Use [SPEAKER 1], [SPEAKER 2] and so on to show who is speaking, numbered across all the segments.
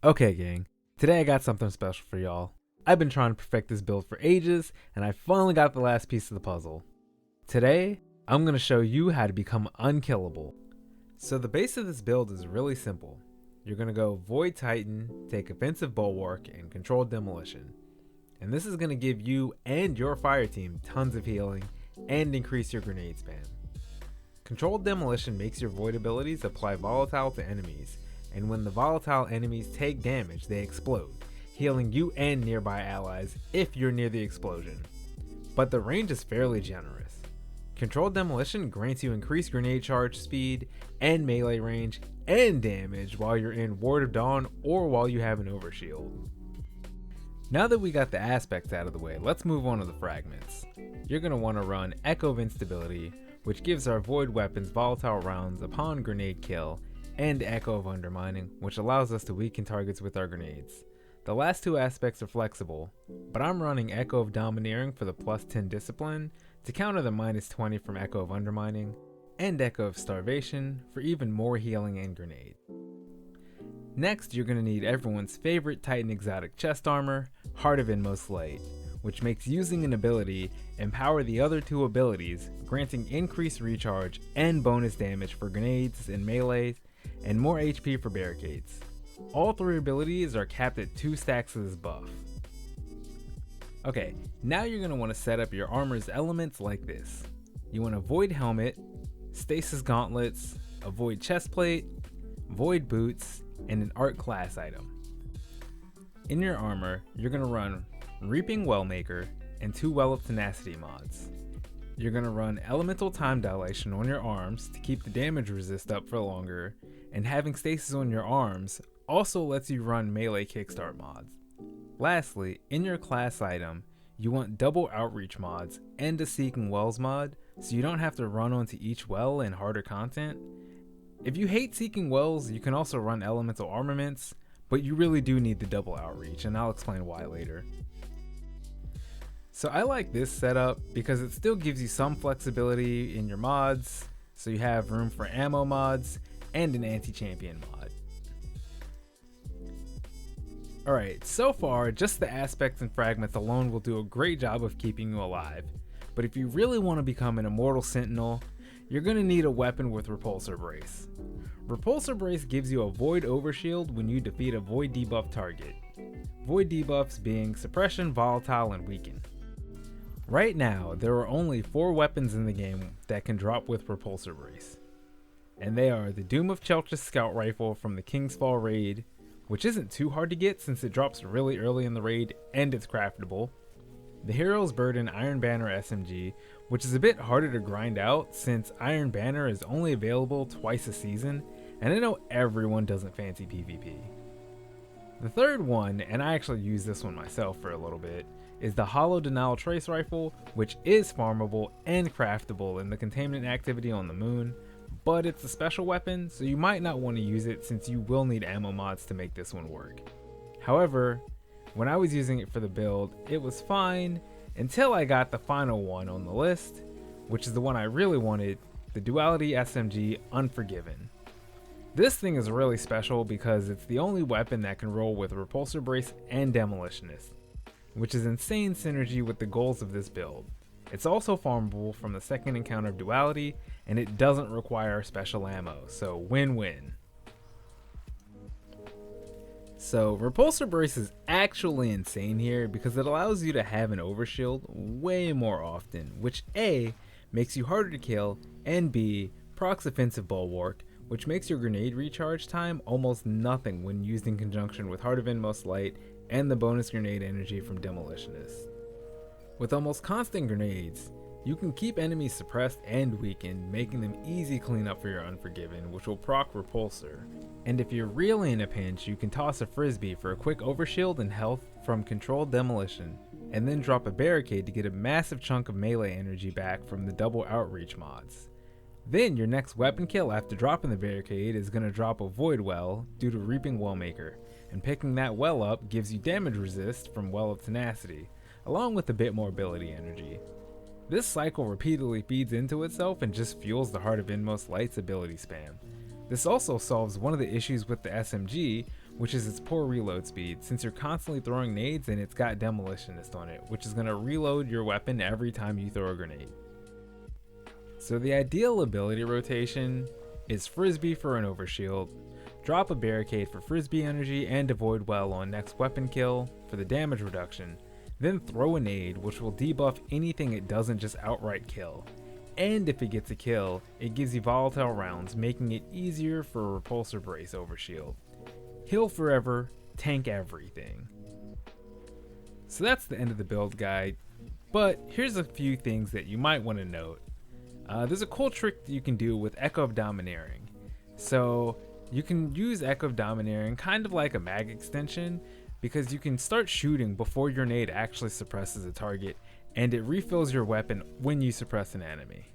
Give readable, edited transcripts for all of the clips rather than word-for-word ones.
[SPEAKER 1] Okay gang, today I got something special for y'all. I've been trying to perfect this build for ages, and I finally got the last piece of the puzzle. Today, I'm going to show you how to become unkillable. So the base of this build is really simple. You're going to go Void Titan, take Offensive Bulwark, and Controlled Demolition. And this is going to give you and your fire team tons of healing, and increase your grenade spam. Controlled Demolition makes your Void abilities apply volatile to enemies, and when the volatile enemies take damage, they explode, healing you and nearby allies if you're near the explosion. But the range is fairly generous. Controlled Demolition grants you increased grenade charge speed and melee range and damage while you're in Ward of Dawn or while you have an overshield. Now that we got the aspects out of the way, let's move on to the fragments. You're going to want to run Echo of Instability, which gives our void weapons volatile rounds upon grenade kill, and Echo of Undermining, which allows us to weaken targets with our grenades. The last two aspects are flexible, but I'm running Echo of Domineering for the plus 10 discipline to counter the minus 20 from Echo of Undermining, and Echo of Starvation for even more healing and grenade. Next, you're going to need everyone's favorite Titan exotic chest armor, Heart of Inmost Light, which makes using an ability empower the other two abilities, granting increased recharge and bonus damage for grenades and melee, and more HP for barricades. All three abilities are capped at 2 stacks of this buff. Okay, now you're going to want to set up your armor's elements like this. You want a Void Helmet, Stasis Gauntlets, a Void Chestplate, Void Boots, and an Art class item. In your armor, you're going to run Reaping Wellmaker and 2 Well of Tenacity mods. You're going to run Elemental Time Dilation on your arms to keep the damage resist up for longer, and having stasis on your arms also lets you run melee kickstart mods. Lastly, in your class item, you want double outreach mods and a Seeking Wells mod, so you don't have to run onto each well in harder content. If you hate Seeking Wells, you can also run elemental armaments, but you really do need the double outreach, and I'll explain why later. So I like this setup because it still gives you some flexibility in your mods, so you have room for ammo mods and an anti-champion mod. Alright, so far just the aspects and fragments alone will do a great job of keeping you alive, but if you really want to become an immortal sentinel, you're going to need a weapon with Repulsor Brace. Repulsor Brace gives you a Void Overshield when you defeat a Void debuff target. Void debuffs being Suppression, Volatile, and Weaken. Right now, there are only 4 weapons in the game that can drop with Repulsor Brace. And they are the Doom of Chelchis Scout Rifle from the King's Fall raid, which isn't too hard to get since it drops really early in the raid and it's craftable. The Hero's Burden Iron Banner SMG, which is a bit harder to grind out since Iron Banner is only available twice a season, and I know everyone doesn't fancy PvP. The third one, and I actually used this one myself for a little bit, is the Hollow Denial Trace Rifle, which is farmable and craftable in the containment activity on the moon, but it's a special weapon, so you might not want to use it since you will need ammo mods to make this one work. However, when I was using it for the build, it was fine until I got the final one on the list, which is the one I really wanted, the Duality SMG Unforgiven. This thing is really special because it's the only weapon that can roll with Repulsor Brace and Demolitionist, which is insane synergy with the goals of this build. It's also farmable from the second encounter of Duality, and it doesn't require special ammo, so win-win. So Repulsor Brace is actually insane here because it allows you to have an overshield way more often, which A, makes you harder to kill, and B, procs Offensive Bulwark, which makes your grenade recharge time almost nothing when used in conjunction with Heart of Inmost Light and the bonus grenade energy from Demolitionist. With almost constant grenades, you can keep enemies suppressed and weakened, making them easy cleanup for your Unforgiven, which will proc Repulsor. And if you're really in a pinch, you can toss a Frisbee for a quick overshield and health from Controlled Demolition, and then drop a Barricade to get a massive chunk of melee energy back from the double outreach mods. Then your next weapon kill after dropping the Barricade is going to drop a Void Well due to Reaping Wellmaker, and picking that well up gives you damage resist from Well of Tenacity, along with a bit more ability energy. This cycle repeatedly feeds into itself and just fuels the Heart of Inmost Light's ability spam. This also solves one of the issues with the SMG, which is its poor reload speed, since you're constantly throwing nades and it's got Demolitionist on it, which is going to reload your weapon every time you throw a grenade. So the ideal ability rotation is Frisbee for an overshield, drop a barricade for Frisbee energy and avoid well on next weapon kill for the damage reduction, then throw a nade which will debuff anything it doesn't just outright kill. And if it gets a kill, it gives you volatile rounds, making it easier for Repulsor Brace overshield. Heal forever, tank everything. So that's the end of the build guide, but here's a few things that you might want to note. There's a cool trick that you can do with Echo of Domineering. So you can use Echo of Domineering kind of like a mag extension, because you can start shooting before your nade actually suppresses a target, and it refills your weapon when you suppress an enemy.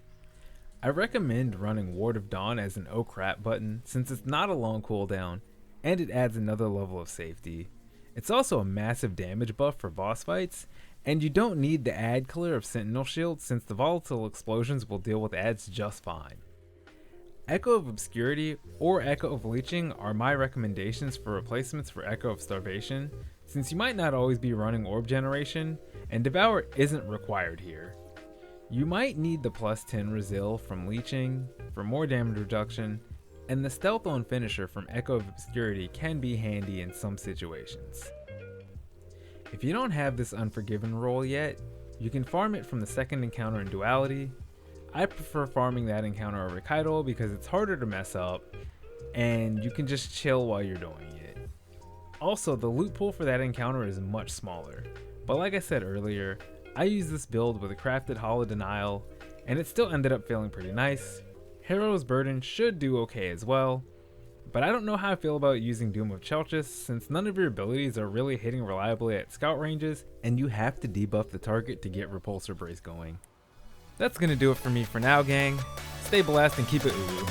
[SPEAKER 1] I recommend running Ward of Dawn as an oh crap button, since it's not a long cooldown, and it adds another level of safety. It's also a massive damage buff for boss fights, and you don't need the add clear of Sentinel Shield, since the volatile explosions will deal with adds just fine. Echo of Obscurity or Echo of Leeching are my recommendations for replacements for Echo of Starvation, since you might not always be running Orb Generation, and Devour isn't required here. You might need the plus 10 Resil from Leeching for more damage reduction, and the Stealth on Finisher from Echo of Obscurity can be handy in some situations. If you don't have this Unforgiven roll yet, you can farm it from the second encounter in Duality. I prefer farming that encounter over Kaido because it's harder to mess up, and you can just chill while you're doing it. Also, the loot pool for that encounter is much smaller, but like I said earlier, I used this build with a crafted Hollow Denial, and it still ended up feeling pretty nice. Hero's Burden should do okay as well, but I don't know how I feel about using Doom of Chelchis, since none of your abilities are really hitting reliably at scout ranges, and you have to debuff the target to get Repulsor Brace going. That's gonna do it for me for now, gang. Stay blessed and keep it Uru.